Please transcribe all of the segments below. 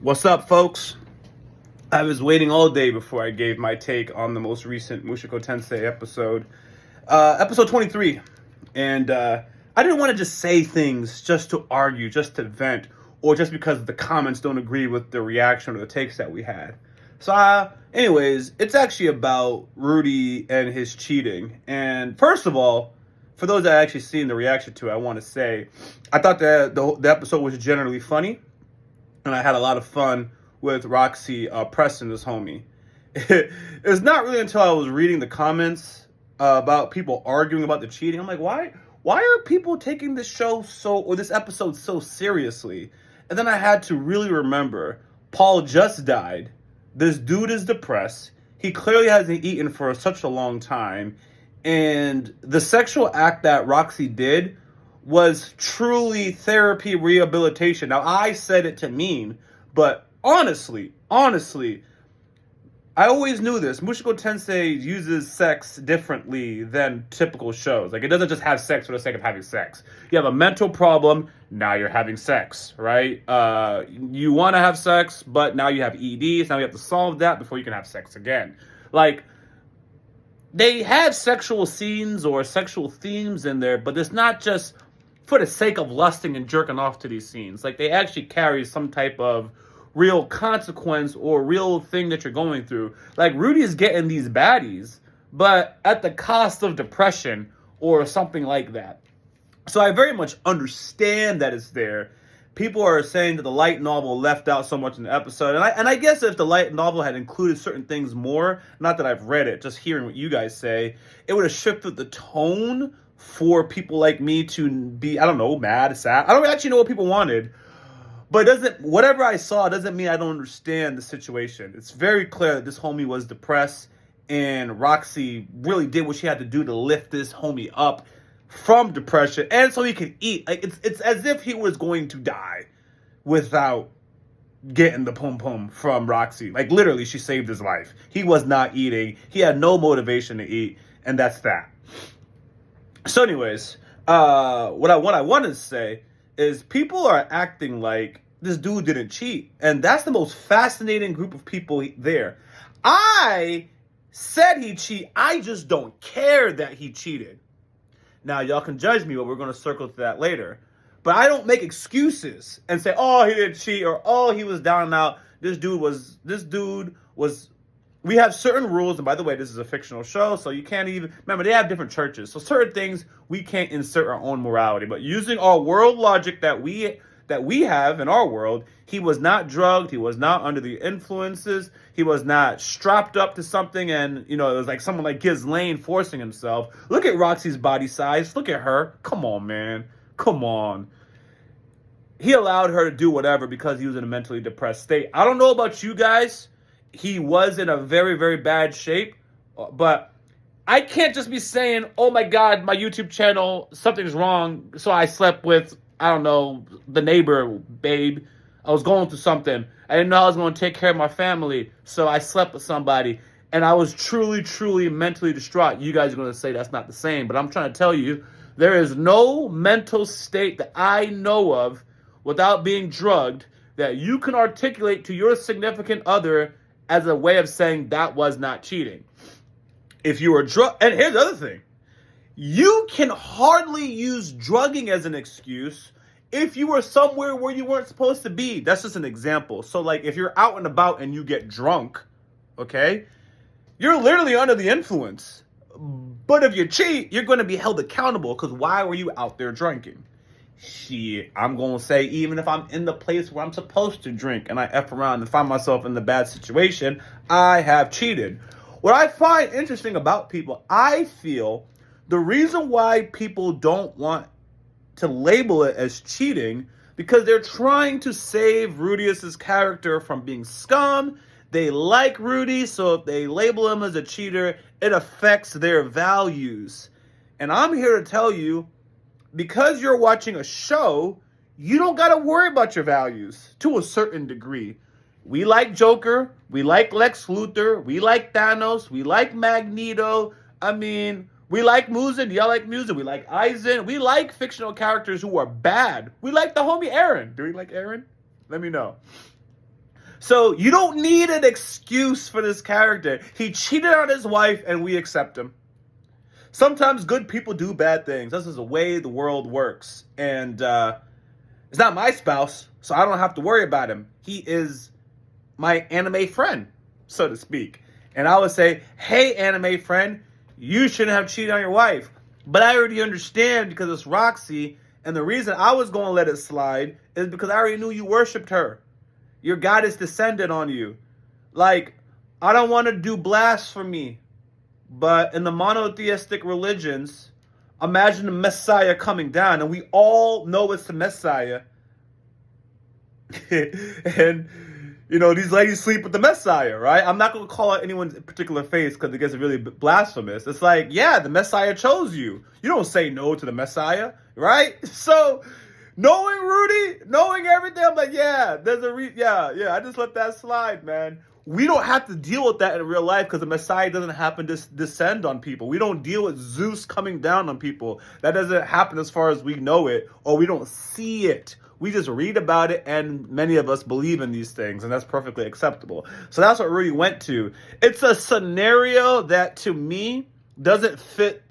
What's up, folks? I was waiting all day before I gave my take on the most recent Mushoku Tensei episode, episode 23. And I didn't want to just say things just to argue, just to vent, or just because the comments don't agree with the reaction or the takes that we had. So, anyways, it's actually about Rudy and his cheating. And first of all, for those that actually seen the reaction to it, I want to say, I thought that the episode was generally funny. And I had a lot of fun with Roxy pressing this homie. It's not really until I was reading the comments about people arguing about the cheating. I'm like, why are people taking this episode so seriously? And then I had to really remember, Paul just died. This dude is depressed. He clearly hasn't eaten for such a long time. And the sexual act that Roxy did was truly therapy rehabilitation. Now, I said it to mean, but honestly, I always knew this. Mushoku Tensei uses sex differently than typical shows. Like, it doesn't just have sex for the sake of having sex. You have a mental problem, now you're having sex, right? You want to have sex, but now you have EDs, now you have to solve that before you can have sex again. Like, they have sexual scenes or sexual themes in there, but it's not just for the sake of lusting and jerking off to these scenes. Like, they actually carry some type of real consequence or real thing that you're going through. Like, Rudy is getting these baddies, but at the cost of depression or something like that. So I very much understand that it's there. People are saying that the light novel left out so much in the episode. And I guess if the light novel had included certain things more, not that I've read it, just hearing what you guys say, it would have shifted the tone for people like me to be, I don't know, mad, sad. I don't actually know what people wanted. But whatever I saw doesn't mean I don't understand the situation. It's very clear that this homie was depressed, and Roxy really did what she had to do to lift this homie up from depression, and so he could eat. Like, it's as if he was going to die without getting the pum pum from Roxy. Like, literally, she saved his life. He was not eating. He had no motivation to eat, and that's that. So anyways, what I wanted to say is people are acting like this dude didn't cheat. And that's the most fascinating group of people there. I said he cheated. I just don't care that he cheated. Now, y'all can judge me, but we're going to circle to that later. But I don't make excuses and say, oh, he didn't cheat, or oh, he was down and out. This dude was. We have certain rules, and by the way, this is a fictional show, so you can't even... Remember, they have different churches, so certain things, we can't insert our own morality. But using our world logic that we have in our world, he was not drugged, he was not under the influences, he was not strapped up to something, and, it was like someone like Ghislaine forcing himself. Look at Roxy's body size. Look at her. Come on, man. Come on. He allowed her to do whatever because he was in a mentally depressed state. I don't know about you guys. He was in a very, very bad shape, but I can't just be saying, oh my God, my YouTube channel, something's wrong, so I slept with, I don't know, the neighbor babe. I was going through something. I didn't know I was going to take care of my family, so I slept with somebody, and I was truly, truly mentally distraught. You guys are going to say that's not the same, but I'm trying to tell you, there is no mental state that I know of without being drugged that you can articulate to your significant other as a way of saying that was not cheating. If you were and here's the other thing. You can hardly use drugging as an excuse if you were somewhere where you weren't supposed to be. That's just an example. So, like, if you're out and about and you get drunk, okay, you're literally under the influence. But if you cheat, you're going to be held accountable, because why were you out there drinking? Shit, I'm going to say, even if I'm in the place where I'm supposed to drink and I F around and find myself in the bad situation, I have cheated. What I find interesting about people, I feel the reason why people don't want to label it as cheating, because they're trying to save Rudeus's character from being scum. They like Rudy, so if they label him as a cheater, it affects their values. And I'm here to tell you, because you're watching a show, you don't got to worry about your values to a certain degree. We like Joker. We like Lex Luthor. We like Thanos. We like Magneto. I mean, we like Muzin. Y'all like Muzin. We like Aizen. We like fictional characters who are bad. We like the homie Eren. Do we like Eren? Let me know. So you don't need an excuse for this character. He cheated on his wife and we accept him. Sometimes good people do bad things. This is the way the world works. And it's not my spouse, so I don't have to worry about him. He is my anime friend, so to speak. And I would say, hey, anime friend, you shouldn't have cheated on your wife. But I already understand because it's Roxy. And the reason I was going to let it slide is because I already knew you worshipped her. Your goddess descended on you. Like, I don't want to do blasphemy. But in the monotheistic religions, imagine the Messiah coming down. And we all know it's the Messiah. And, you know, these ladies sleep with the Messiah, right? I'm not going to call out anyone's particular face because it gets really blasphemous. It's like, yeah, the Messiah chose you. You don't say no to the Messiah, right? So, knowing Rudy, knowing everything, I'm like, yeah, there's a yeah, I just let that slide, man. We don't have to deal with that in real life because the Messiah doesn't happen to descend on people. We don't deal with Zeus coming down on people. That doesn't happen as far as we know it, or we don't see it. We just read about it, and many of us believe in these things, and that's perfectly acceptable. So that's what Rudy went to. It's a scenario that, to me, doesn't fit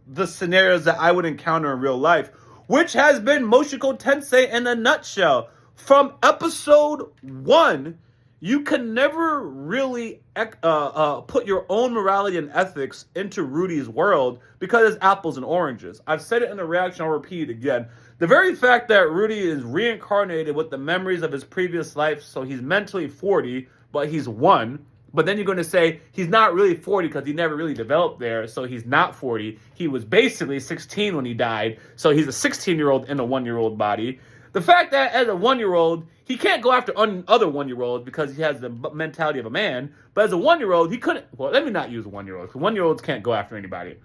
the scenarios that I would encounter in real life, which has been Mushoku Tensei in a nutshell. From episode 1, you can never really put your own morality and ethics into Rudy's world because it's apples and oranges. I've said it in the reaction, I'll repeat it again. The very fact that Rudy is reincarnated with the memories of his previous life, so he's mentally 40, but he's 1. But then you're going to say he's not really 40 because he never really developed there, so he's not 40. He was basically 16 when he died, so he's a 16-year-old in a 1-year-old body. The fact that as a 1-year-old, he can't go after other 1-year-olds because he has the mentality of a man, but as a 1-year-old, he couldn't. Well, let me not use a 1-year-old, because 1-year-olds can't go after anybody.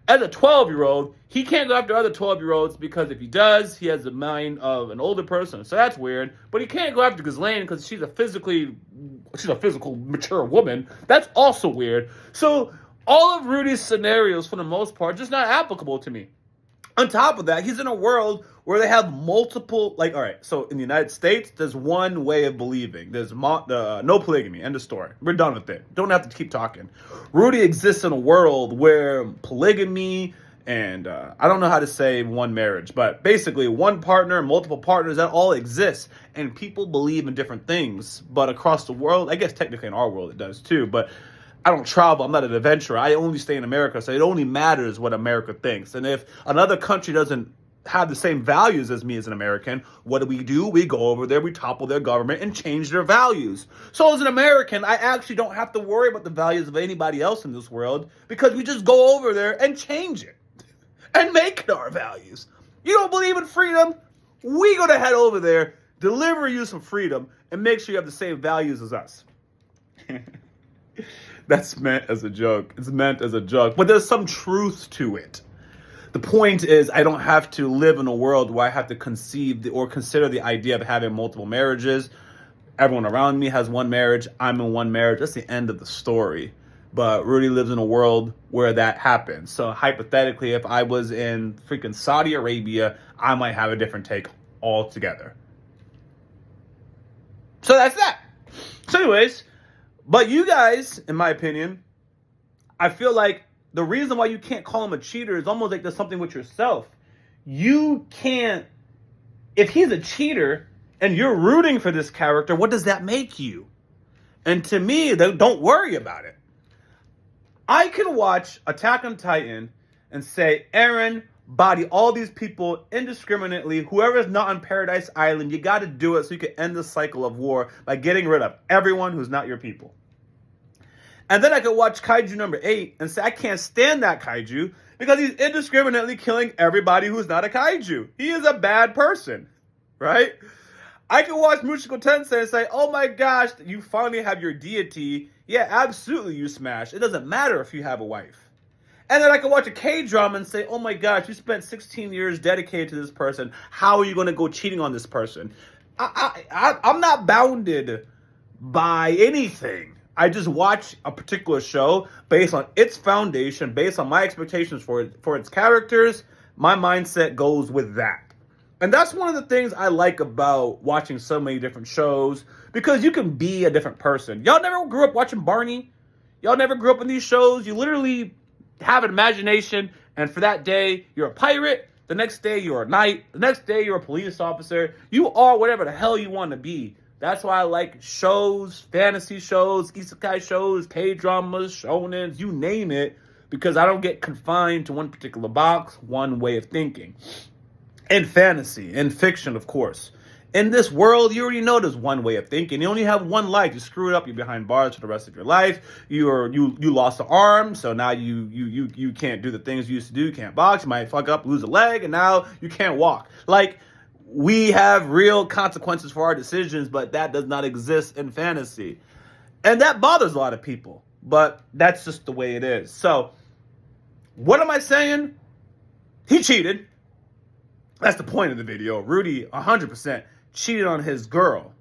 As a 12-year-old, he can't go after other 12-year-olds because if he does, he has the mind of an older person. So that's weird. But he can't go after Ghislaine because she's a physical, mature woman. That's also weird. So all of Rudy's scenarios, for the most part, just not applicable to me. On top of that, he's in a world where they have multiple, all right, so in the United States, there's one way of believing. There's no polygamy, end of story. We're done with it. Don't have to keep talking. Rudy exists in a world where polygamy and, I don't know how to say one marriage, but basically one partner, multiple partners, that all exists. And people believe in different things. But across the world, I guess technically in our world it does too, but I don't travel. I'm not an adventurer. I only stay in America, so it only matters what America thinks. And if another country doesn't have the same values as me as an American, what do? We go over there, we topple their government and change their values. So as an American, I actually don't have to worry about the values of anybody else in this world because we just go over there and change it and make it our values. You don't believe in freedom? We go to head over there, deliver you some freedom, and make sure you have the same values as us. That's meant as a joke. It's meant as a joke. But there's some truth to it. The point is, I don't have to live in a world where I have to conceive or consider the idea of having multiple marriages. Everyone around me has one marriage. I'm in one marriage. That's the end of the story. But Rudy lives in a world where that happens. So hypothetically, if I was in freaking Saudi Arabia, I might have a different take altogether. So that's that. So anyways, but you guys, in my opinion, I feel like the reason why you can't call him a cheater is almost like there's something with yourself. You can't, if he's a cheater and you're rooting for this character, what does that make you? And to me, don't worry about it. I can watch Attack on Titan and say, Eren, body all these people indiscriminately. Whoever is not on Paradise Island, you got to do it so you can end the cycle of war by getting rid of everyone who's not your people. And then I could watch Kaiju number 8 and say, I can't stand that Kaiju because he's indiscriminately killing everybody who's not a Kaiju. He is a bad person, right? I can watch Mushoku Tensei and say, oh my gosh, you finally have your deity. Yeah, absolutely you smash. It doesn't matter if you have a wife. And then I can watch a K-drama and say, oh my gosh, you spent 16 years dedicated to this person. How are you going to go cheating on this person? I'm not bounded by anything. I just watch a particular show based on its foundation, based on my expectations for its characters. My mindset goes with that. And that's one of the things I like about watching so many different shows, because you can be a different person. Y'all never grew up watching Barney? Y'all never grew up in these shows? You literally have an imagination, and for that day, you're a pirate. The next day, you're a knight. The next day, you're a police officer. You are whatever the hell you want to be. That's why I like shows, fantasy shows, isekai shows, K-dramas, shonens, you name it, because I don't get confined to one particular box, one way of thinking. In fantasy, in fiction, of course. In this world, you already know there's one way of thinking. You only have one life. You screw it up, you're behind bars for the rest of your life. You lost an arm, so now you can't do the things you used to do. You can't box. You might fuck up, lose a leg, and now you can't walk. Like, we have real consequences for our decisions, but that does not exist in fantasy. And that bothers a lot of people, but that's just the way it is. So, what am I saying? He cheated. That's the point of the video. Rudy, 100%, cheated on his girl.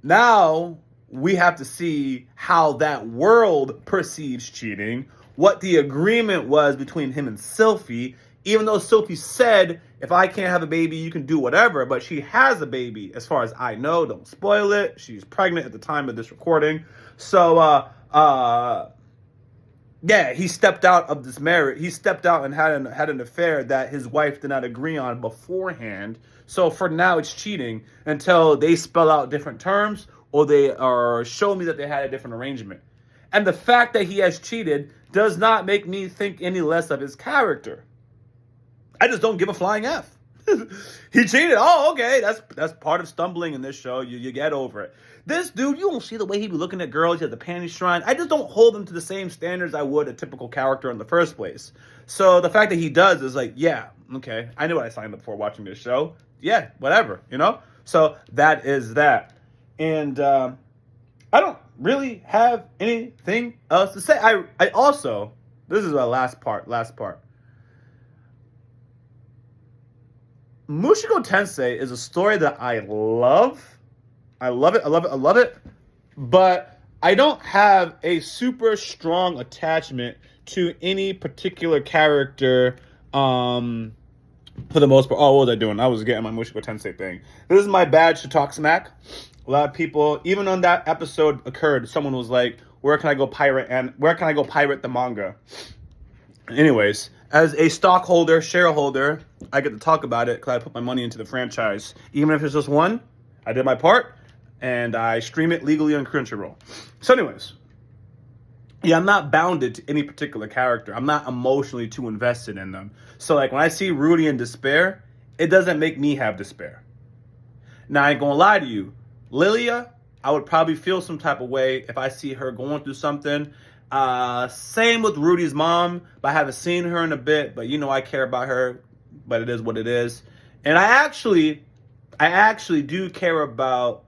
Now, we have to see how that world perceives cheating, what the agreement was between him and Sylphie, even though Sylphie said, if I can't have a baby, you can do whatever, but she has a baby, as far as I know. Don't spoil it. She's pregnant at the time of this recording. So, yeah, he stepped out of this marriage. He stepped out and had an affair that his wife did not agree on beforehand. So for now, it's cheating until they spell out different terms or show me that they had a different arrangement. And the fact that he has cheated does not make me think any less of his character. I just don't give a flying F. He cheated. Oh, okay. That's part of stumbling in this show. You get over it. This dude, you don't see the way he be looking at girls. He has the panty shrine. I just don't hold him to the same standards I would a typical character in the first place. So the fact that he does is like, yeah, okay. I knew what I signed up for watching this show. Yeah, whatever, you know? So that is that. And I don't really have anything else to say. I also, this is our last part. Mushoku Tensei is a story that I love. I love it. But I don't have a super strong attachment to any particular character for the most part. Oh, what was I doing? I was getting my Mushoku Tensei thing. This is my badge to talk smack. A lot of people, even on that episode occurred, someone was like, where can I go pirate the manga? Anyways, as a stockholder, shareholder, I get to talk about it because I put my money into the franchise. Even if it's just one, I did my part, and I stream it legally on Crunchyroll. So anyways, yeah, I'm not bounded to any particular character. I'm not emotionally too invested in them. So like when I see Rudy in despair, it doesn't make me have despair. Now, I ain't gonna lie to you. Lilia, I would probably feel some type of way if I see her going through something. Same with Rudy's mom, but I haven't seen her in a bit, but you know I care about her, but it is what it is. And I actually do care about,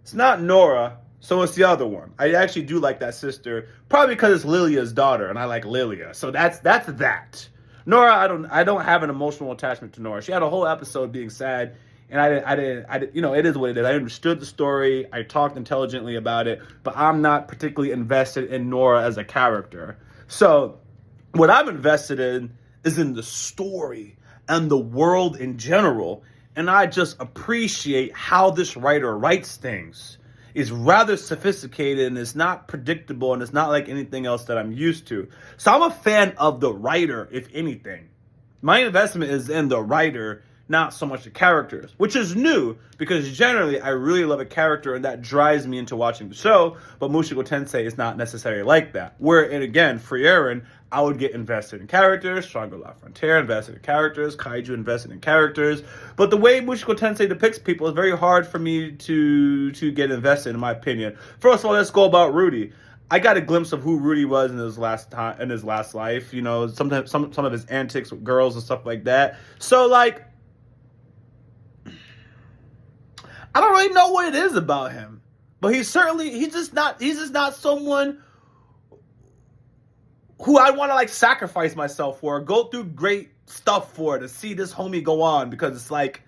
it's not Nora, so it's the other one. I actually do like that sister, probably because it's Lilia's daughter, and I like Lilia. So that's that. Nora, I don't have an emotional attachment to Nora. She had a whole episode being sad, and I didn't, you know, it is what it is. I understood the story. I talked intelligently about it, but I'm not particularly invested in Nora as a character. So what I'm invested in is in the story and the world in general. And I just appreciate how this writer writes things. It's rather sophisticated, and it's not predictable, and it's not like anything else that I'm used to. So I'm a fan of the writer, if anything. My investment is in the writer, not so much the characters, which is new, because generally I really love a character and that drives me into watching the show, but Mushoku Tensei is not necessarily like that. Where, and again, Free Aaron, I would get invested in characters, Stronger La Frontier, invested in characters, Kaiju, invested in characters, but the way Mushoku Tensei depicts people is very hard for me to get invested, in my opinion. First of all, let's go about Rudy. I got a glimpse of who Rudy was in his last life, you know, sometimes some of his antics with girls and stuff like that. So like, I don't really know what it is about him, but he's just not someone who I want to like sacrifice myself for, go through great stuff for, to see this homie go on, because it's like,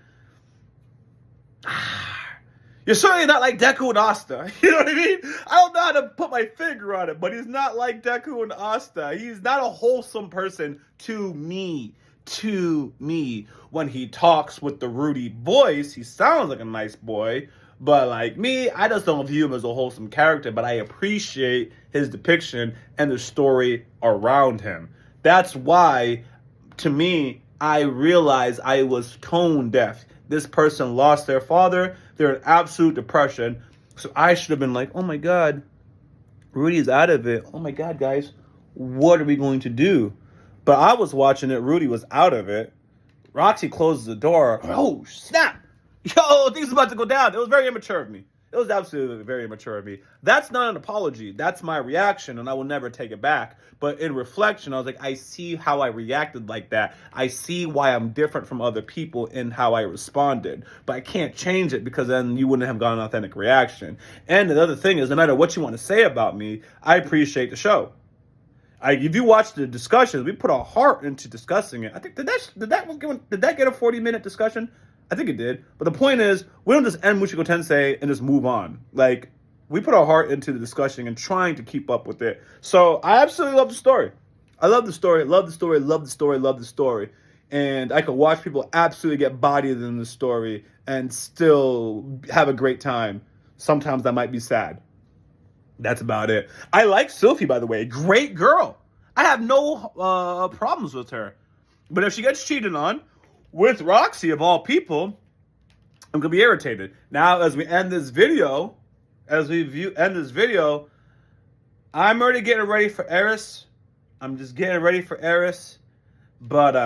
you're certainly not like Deku and Asta. You know what I mean? I don't know how to put my finger on it, but he's not like Deku and Asta. He's not a wholesome person to me. to me. When he talks with the Rudy voice, he sounds like a nice boy. But like me, I just don't view him as a wholesome character, but I appreciate his depiction and the story around him. That's why, to me, I realized I was tone deaf. This person lost their father. They're in absolute depression. So I should have been like, oh my God, Rudy's out of it. Oh my God, guys, what are we going to do? But I was watching it. Rudy was out of it. Roxy closes the door. Oh, snap. Yo, things about to go down. It was very immature of me. It was absolutely very immature of me. That's not an apology. That's my reaction, and I will never take it back. But in reflection, I was like, I see how I reacted like that. I see why I'm different from other people in how I responded. But I can't change it because then you wouldn't have got an authentic reaction. And the other thing is, no matter what you want to say about me, I appreciate the show. If you watch the discussions, we put our heart into discussing it. I think did that get a 40-minute discussion? I think it did. But the point is, we don't just end Mushoku Tensei and just move on. Like, we put our heart into the discussion and trying to keep up with it. So I absolutely love the story. I love the story, love the story, love the story, love the story. And I could watch people absolutely get bodied in the story and still have a great time. Sometimes that might be sad. That's about it. I like Sylphie, by the way. Great girl. I have no problems with her. But if she gets cheated on with Roxy, of all people, I'm going to be irritated. Now, as we end this video, I'm already getting ready for Eris. I'm just getting ready for Eris. But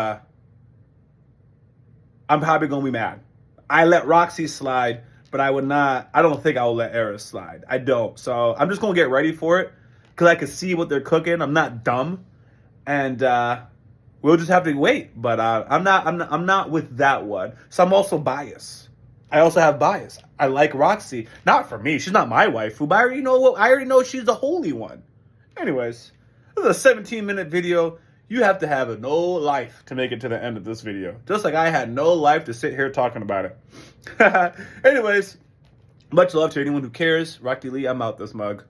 I'm probably going to be mad. I let Roxy slide, but I don't think I will let Eris slide. I don't. So I'm just going to get ready for it because I can see what they're cooking. I'm not dumb. And we'll just have to wait. But I'm not with that one. So I'm also biased. I also have bias. I like Roxy. Not for me. She's not my waifu, but I already know she's the holy one. Anyways, this is a 17-minute video. You have to have no life to make it to the end of this video. Just like I had no life to sit here talking about it. Anyways, much love to anyone who cares. Rocklee, I'm out this mug.